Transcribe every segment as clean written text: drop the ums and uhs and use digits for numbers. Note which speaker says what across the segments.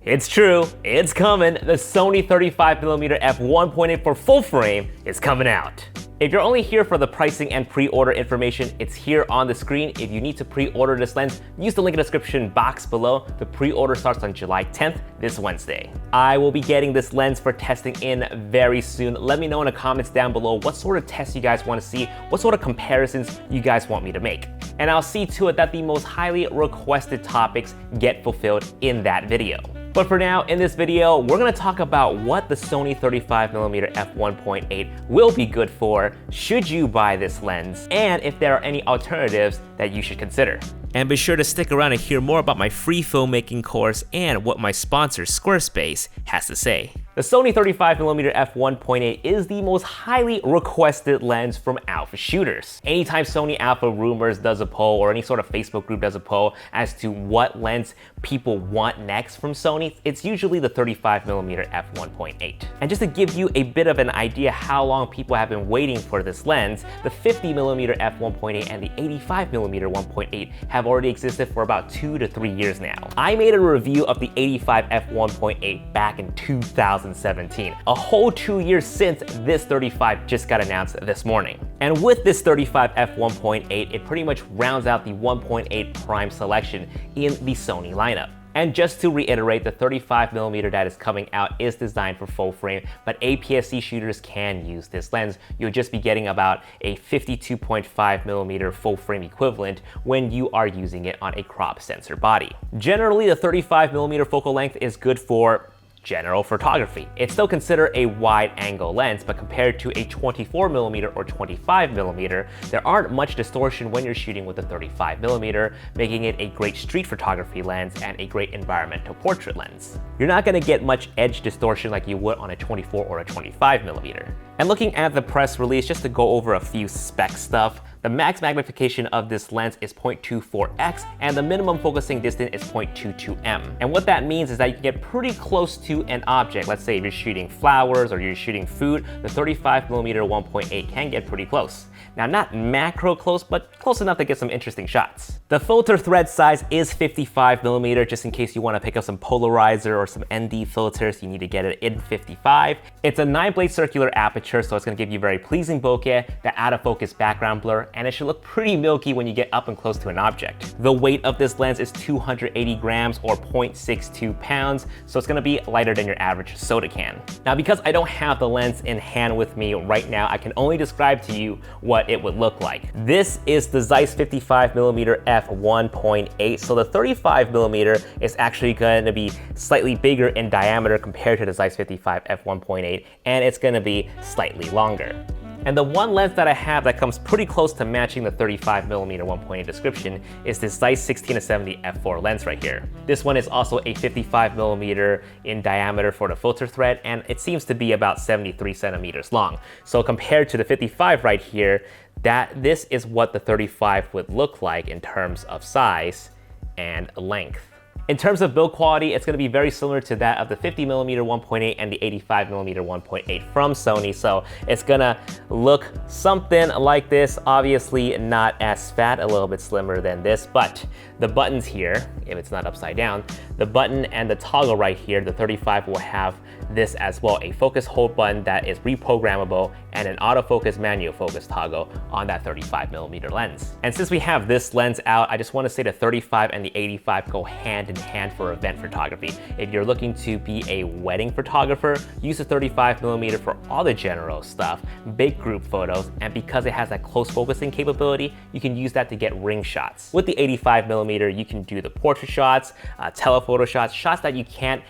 Speaker 1: It's true, it's coming. The Sony 35mm f1.8 for full frame is coming out. If you're only here for the pricing and pre-order information, it's here on the screen. If you need to pre-order this lens, use the link in the description box below. The pre-order starts on July 10th, this Wednesday. I will be getting this lens for testing in very soon. Let me know in the comments down below what sort of tests you guys want to see, what sort of comparisons you guys want me to make. And I'll see to it that the most highly requested topics get fulfilled in that video. But for now, in this video, we're gonna talk about what the Sony 35mm f1.8 will be good for, should you buy this lens, and if there are any alternatives that you should consider. And be sure to stick around and hear more about my free filmmaking course and what my sponsor, Squarespace, has to say. The Sony 35mm f1.8 is the most highly requested lens from alpha shooters. Anytime Sony Alpha Rumors does a poll or any sort of Facebook group does a poll as to what lens people want next from Sony, it's usually the 35mm f1.8. And just to give you a bit of an idea how long people have been waiting for this lens, the 50mm f1.8 and the 85mm 1.8 have already existed for about 2 to 3 years now. I made a review of the 85 f1.8 back in 2017, a whole 2 years since this 35 just got announced this morning. And with this 35 f1.8, it pretty much rounds out the 1.8 prime selection in the Sony lineup. And just to reiterate, the 35mm that is coming out is designed for full frame, but APS-C shooters can use this lens. You'll just be getting about a 52.5mm full frame equivalent when you are using it on a crop sensor body. Generally, the 35mm focal length is good for general photography. It's still considered a wide angle lens, but compared to a 24mm or 25mm, there aren't much distortion when you're shooting with a 35mm, making it a great street photography lens and a great environmental portrait lens. You're not gonna get much edge distortion like you would on a 24 or a 25mm. And looking at the press release, just to go over a few spec stuff, the max magnification of this lens is 0.24x and the minimum focusing distance is 0.22m. And what that means is that you can get pretty close to an object. Let's say if you're shooting flowers or you're shooting food, the 35mm 1.8 can get pretty close. Now, not macro close, but close enough to get some interesting shots. The filter thread size is 55mm, just in case you want to pick up some polarizer or some ND filters, you need to get it in 55. It's a 9-blade circular aperture, so it's going to give you very pleasing bokeh, that out of focus background blur, and it should look pretty milky when you get up and close to an object. The weight of this lens is 280 grams or 0.62 pounds, so it's going to be lighter than your average soda can. Now, because I don't have the lens in hand with me right now, I can only describe to you what it would look like. This is the Zeiss 55mm f1.8, so the 35mm is actually going to be slightly bigger in diameter compared to the Zeiss 55 f1.8, and it's going to be slightly longer. And the one lens that I have that comes pretty close to matching the 35mm 1.8 description is this Zeiss 16-70 f4 lens right here. This one is also a 55mm in diameter for the filter thread, and it seems to be about 73 centimeters long. So compared to the 55 right here, this is what the 35 would look like in terms of size and length. In terms of build quality, it's going to be very similar to that of the 50mm 1.8 and the 85mm 1.8 from Sony, so it's going to look something like this. Obviously not as fat, a little bit slimmer than this, but the buttons here, if it's not upside down, the button and the toggle right here, the 35 will have this as well, a focus hold button that is reprogrammable and an autofocus manual focus toggle on that 35mm lens. And since we have this lens out, I just want to say the 35 and the 85 go hand in hand for event photography. If you're looking to be a wedding photographer, use the 35mm for all the general stuff, big group photos, and because it has that close focusing capability, you can use that to get ring shots. With the 85mm, you can do the portrait shots, telephoto shots, shots that you can't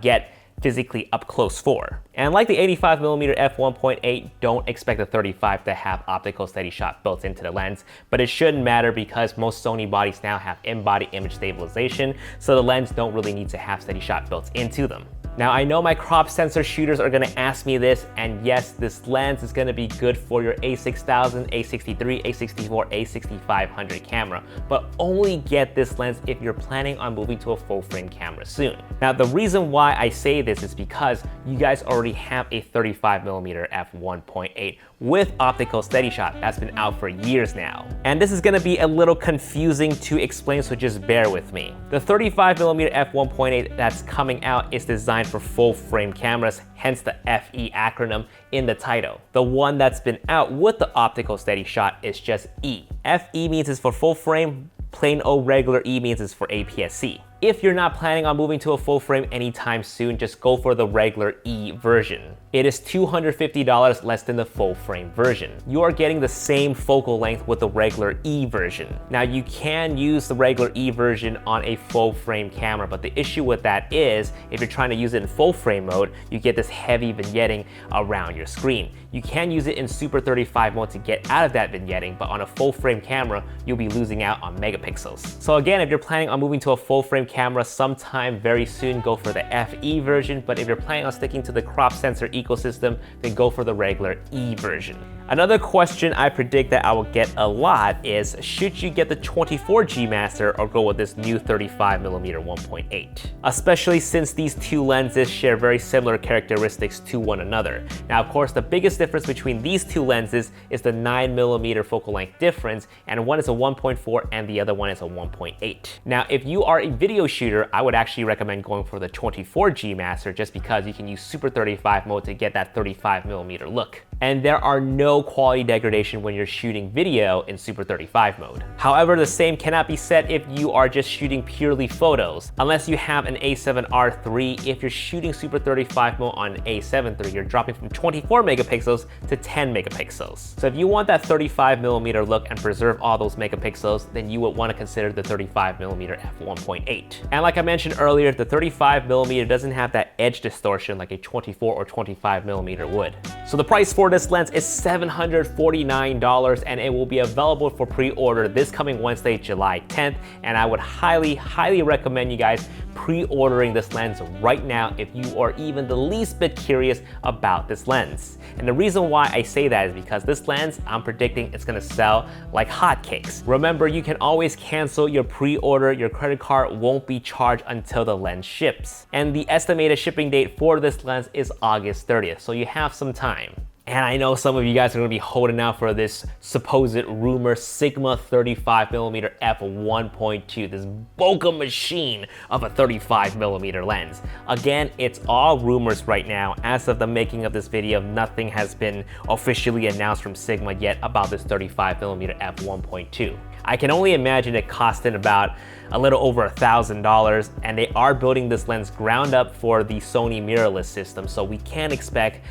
Speaker 1: get physically up close for. And like the 85mm f1.8, don't expect the 35 to have optical steady shot built into the lens, but it shouldn't matter because most Sony bodies now have in-body image stabilization, so the lens don't really need to have steady shot built into them. Now, I know my crop sensor shooters are gonna ask me this, and yes, this lens is gonna be good for your A6000, A63, A64, A6500 camera, but only get this lens if you're planning on moving to a full frame camera soon. Now, the reason why I say this is because you guys already have a 35mm f1.8 with optical steady shot that's been out for years now. And this is gonna be a little confusing to explain, so just bear with me. The 35mm f1.8 that's coming out is designed for full frame cameras, hence the FE acronym in the title. The one that's been out with the optical steady shot is just E. FE means it's for full frame, plain old regular E means it's for APS-C. If you're not planning on moving to a full frame anytime soon, just go for the regular E version. It is $250 less than the full frame version. You are getting the same focal length with the regular E version. Now you can use the regular E version on a full frame camera, but the issue with that is if you're trying to use it in full frame mode, you get this heavy vignetting around your screen. You can use it in Super 35 mode to get out of that vignetting, but on a full frame camera, you'll be losing out on megapixels. So again, if you're planning on moving to a full frame camera sometime very soon, go for the FE version, but if you're planning on sticking to the crop sensor ecosystem, then go for the regular E version. Another question I predict that I will get a lot is, should you get the 24G master or go with this new 35mm 1.8? Especially since these two lenses share very similar characteristics to one another. Now, of course, the biggest difference between these two lenses is the 9mm focal length difference, and one is a 1.4 and the other one is a 1.8. Now, if you are a video shooter, I would actually recommend going for the 24G master just because you can use Super 35 mode to get that 35mm look. And there are no quality degradation when you're shooting video in Super 35 mode. However, the same cannot be said if you are just shooting purely photos. Unless you have an A7R III, if you're shooting Super 35 mode on A7 III, you're dropping from 24 megapixels to 10 megapixels. So if you want that 35mm look and preserve all those megapixels, then you would want to consider the 35mm f1.8. And like I mentioned earlier, the 35mm doesn't have that edge distortion like a 24 or 25mm would. So the price for this lens is $749, and it will be available for pre-order this coming Wednesday, July 10th. And I would highly recommend you guys pre-ordering this lens right now if you are even the least bit curious about this lens. And the reason why I say that is because this lens, I'm predicting it's gonna sell like hotcakes. Remember, you can always cancel your pre-order. Your credit card won't be charged until the lens ships. And the estimated shipping date for this lens is August 30th, so you have some time. And I know some of you guys are gonna be holding out for this supposed rumor Sigma 35mm f1.2, this bokeh machine of a 35mm lens. Again, it's all rumors right now. As of the making of this video, nothing has been officially announced from Sigma yet about this 35mm f1.2. I can only imagine it costing about a little over $1,000, and they are building this lens ground up for the Sony mirrorless system, so we can expect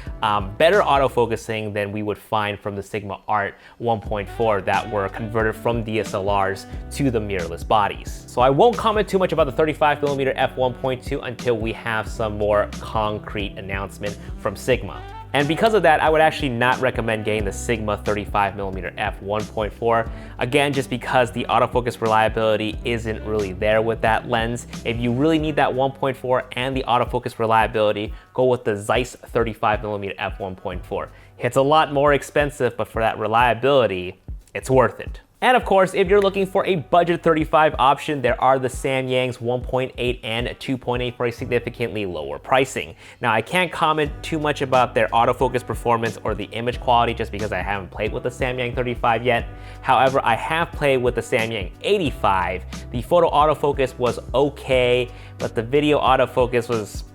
Speaker 1: better autofocusing than we would find from the Sigma Art 1.4 that were converted from DSLRs to the mirrorless bodies. So I won't comment too much about the 35mm f1.2 until we have some more concrete announcement from Sigma. And because of that, I would actually not recommend getting the Sigma 35mm f1.4. Again, just because the autofocus reliability isn't really there with that lens. If you really need that 1.4 and the autofocus reliability, go with the Zeiss 35mm f1.4. It's a lot more expensive, but for that reliability, it's worth it. And of course, if you're looking for a budget 35 option, there are the Samyang's 1.8 and 2.8 for a significantly lower pricing. Now, I can't comment too much about their autofocus performance or the image quality just because I haven't played with the Samyang 35 yet. However, I have played with the Samyang 85. The photo autofocus was okay, but the video autofocus was...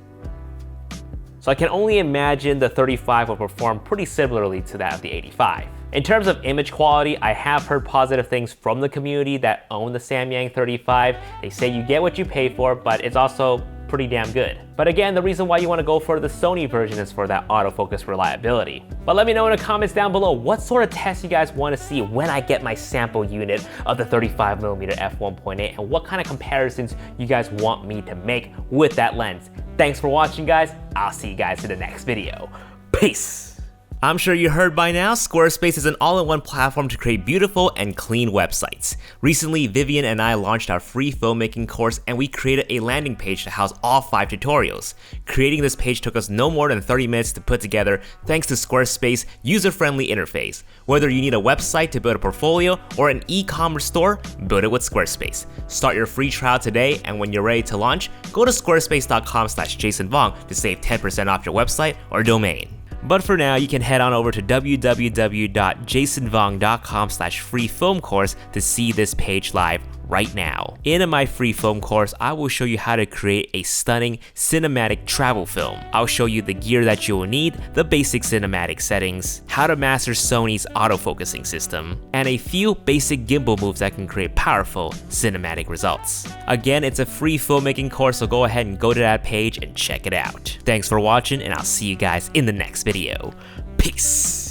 Speaker 1: So I can only imagine the 35 will perform pretty similarly to that of the 85. In terms of image quality, I have heard positive things from the community that own the Samyang 35. They say you get what you pay for, but it's also pretty damn good. But again, the reason why you want to go for the Sony version is for that autofocus reliability. But let me know in the comments down below what sort of tests you guys want to see when I get my sample unit of the 35mm f1.8 and what kind of comparisons you guys want me to make with that lens. Thanks for watching, guys. I'll see you guys in the next video. Peace I'm sure you heard by now, Squarespace is an all-in-one platform to create beautiful and clean websites. Recently, Vivian and I launched our free filmmaking course and we created a landing page to house all 5 tutorials. Creating this page took us no more than 30 minutes to put together thanks to Squarespace's user-friendly interface. Whether you need a website to build a portfolio or an e-commerce store, build it with Squarespace. Start your free trial today, and when you're ready to launch, go to squarespace.com/JasonVong to save 10% off your website or domain. But for now, you can head on over to www.jasonvong.com/free film course to see this page live right now. In my free film course, I will show you how to create a stunning cinematic travel film. I'll show you the gear that you will need, the basic cinematic settings, how to master Sony's autofocusing system, and a few basic gimbal moves that can create powerful cinematic results. Again, it's a free filmmaking course, so go ahead and go to that page and check it out. Thanks for watching, and I'll see you guys in the next video. Peace!